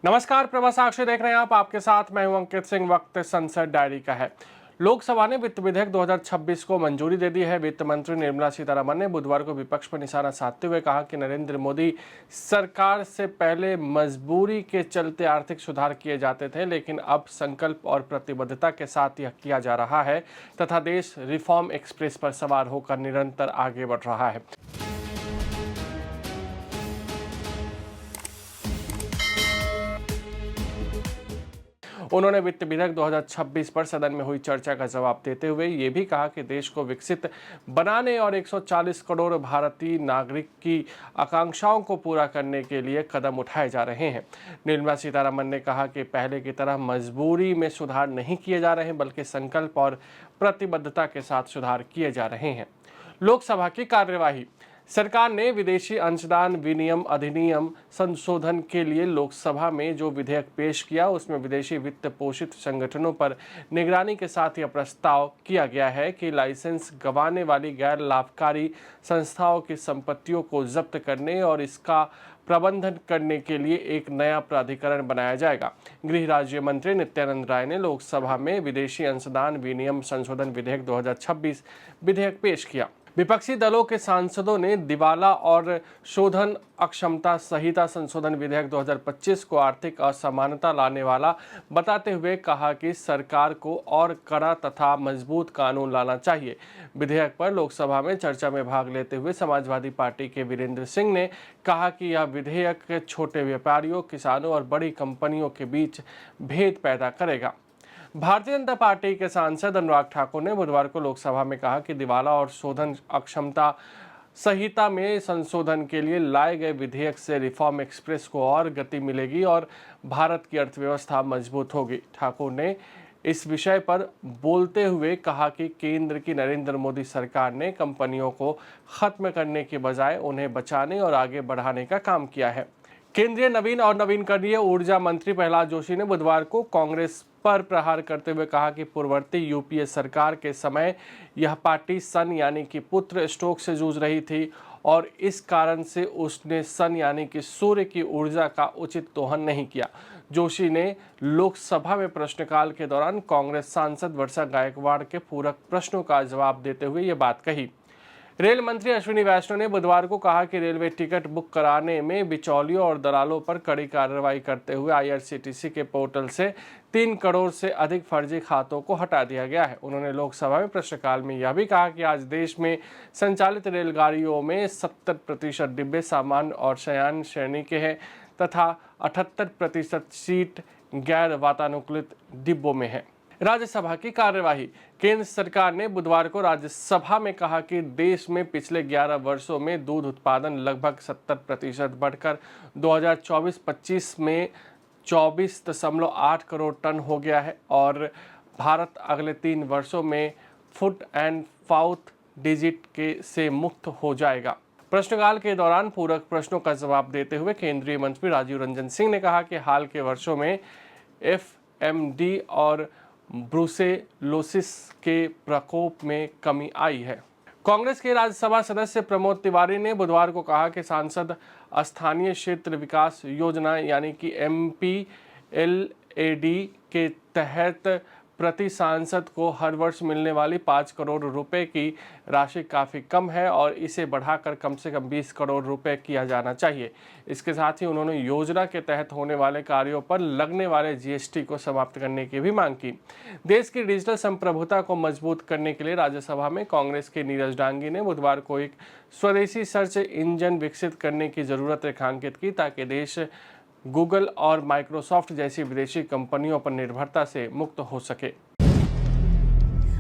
नमस्कार, प्रभा साक्षी देख रहे हैं आप। आपके साथ मैं हूं अंकित सिंह। वक्त संसद डायरी का है। लोकसभा ने वित्त विधेयक 2026 को मंजूरी दे दी है। वित्त मंत्री निर्मला सीतारमण ने बुधवार को विपक्ष पर निशाना साधते हुए कहा कि नरेंद्र मोदी सरकार से पहले मजबूरी के चलते आर्थिक सुधार किए जाते थे, लेकिन अब संकल्प और प्रतिबद्धता के साथ यह किया जा रहा है तथा देश रिफॉर्म एक्सप्रेस पर सवार होकर निरंतर आगे बढ़ रहा है। उन्होंने वित्त विधेयक 2026 पर सदन में हुई चर्चा का जवाब देते हुए ये भी कहा कि देश को विकसित बनाने और 140 करोड़ भारतीय नागरिक की आकांक्षाओं को पूरा करने के लिए कदम उठाए जा रहे हैं। निर्मला सीतारमण ने कहा कि पहले की तरह मजबूरी में सुधार नहीं किए जा रहे, बल्कि संकल्प और प्रतिबद्धता के साथ सुधार किए जा रहे हैं। लोकसभा की कार्यवाही। सरकार ने विदेशी अंशदान विनियम अधिनियम संशोधन के लिए लोकसभा में जो विधेयक पेश किया, उसमें विदेशी वित्त पोषित संगठनों पर निगरानी के साथ यह प्रस्ताव किया गया है कि लाइसेंस गंवाने वाली गैर लाभकारी संस्थाओं की संपत्तियों को जब्त करने और इसका प्रबंधन करने के लिए एक नया प्राधिकरण बनाया जाएगा। गृह राज्य मंत्री नित्यानंद राय ने लोकसभा में विदेशी अंशदान विनियम संशोधन विधेयक 2026 विधेयक पेश किया। विपक्षी दलों के सांसदों ने दिवाला और शोधन अक्षमता संहिता संशोधन विधेयक 2025 को आर्थिक असमानता लाने वाला बताते हुए कहा कि सरकार को और कड़ा तथा मजबूत कानून लाना चाहिए। विधेयक पर लोकसभा में चर्चा में भाग लेते हुए समाजवादी पार्टी के वीरेंद्र सिंह ने कहा कि यह विधेयक छोटे व्यापारियों, किसानों और बड़ी कंपनियों के बीच भेद पैदा करेगा। भारतीय जनता पार्टी के सांसद अनुराग ठाकुर ने बुधवार को लोकसभा में कहा कि दिवाला और शोधन अक्षमता संहिता में संशोधन के लिए लाए गए विधेयक से रिफॉर्म एक्सप्रेस को और गति मिलेगी और भारत की अर्थव्यवस्था मजबूत होगी। ठाकुर ने इस विषय पर बोलते हुए कहा कि केंद्र की नरेंद्र मोदी सरकार ने कंपनियों को खत्म करने के बजाय उन्हें बचाने और आगे बढ़ाने का काम किया है। केंद्रीय नवीन और नवीनकरणीय ऊर्जा मंत्री प्रहलाद जोशी ने बुधवार को कांग्रेस पर प्रहार करते हुए कहा कि पूर्ववर्ती यूपीए सरकार के समय यह पार्टी सन यानी कि पुत्र स्ट्रोक से जूझ रही थी और इस कारण से उसने सन यानी कि सूर्य की ऊर्जा का उचित दोहन नहीं किया। जोशी ने लोकसभा में प्रश्नकाल के दौरान कांग्रेस सांसद वर्षा गायकवाड़ के पूरक प्रश्नों का जवाब देते हुए ये बात कही। रेल मंत्री अश्विनी वैष्णव ने बुधवार को कहा कि रेलवे टिकट बुक कराने में बिचौलियों और दलालों पर कड़ी कार्रवाई करते हुए आईआरसीटीसी के पोर्टल से 3 करोड़ से अधिक फर्जी खातों को हटा दिया गया है। उन्होंने लोकसभा में प्रश्नकाल में यह भी कहा कि आज देश में संचालित रेलगाड़ियों में 70% डिब्बे सामान्य और शयन श्रेणी के हैं तथा 78% सीट गैर वातानुकूलित डिब्बों में है। राज्यसभा की कार्यवाही। केंद्र सरकार ने बुधवार को राज्यसभा में कहा कि देश में पिछले 11 वर्षों में दूध उत्पादन लगभग 70% बढ़कर 2024-25 में 24.8 करोड़ टन हो गया है और भारत अगले 3 वर्षों में फूड एंड माउथ डिजीज से मुक्त हो जाएगा। प्रश्नकाल के दौरान पूरक प्रश्नों का जवाब देते हुए केंद्रीय मंत्री राजीव रंजन सिंह ने कहा कि हाल के वर्षों में एफएमडी और ब्रूसेलोसिस के प्रकोप में कमी आई है। कांग्रेस के राज्यसभा सदस्य प्रमोद तिवारी ने बुधवार को कहा कि सांसद स्थानीय क्षेत्र विकास योजना यानी कि MPLAD के तहत प्रति सांसद को हर वर्ष मिलने वाली 5 करोड़ रुपए की राशि काफ़ी कम है और इसे बढ़ाकर कम से कम 20 करोड़ रुपए किया जाना चाहिए। इसके साथ ही उन्होंने योजना के तहत होने वाले कार्यों पर लगने वाले GST को समाप्त करने की भी मांग की। देश की डिजिटल संप्रभुता को मजबूत करने के लिए राज्यसभा में कांग्रेस के नीरज डांगी ने बुधवार को एक स्वदेशी सर्च इंजन विकसित करने की जरूरत रेखांकित की ताकि देश गूगल और माइक्रोसॉफ्ट जैसी विदेशी कंपनियों पर निर्भरता से मुक्त हो सके।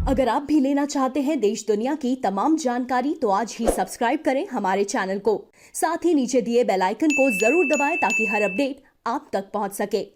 अगर आप भी लेना चाहते हैं देश दुनिया की तमाम जानकारी तो आज ही सब्सक्राइब करें हमारे चैनल को। साथ ही नीचे दिए बेल आइकन को जरूर दबाएं ताकि हर अपडेट आप तक पहुंच सके।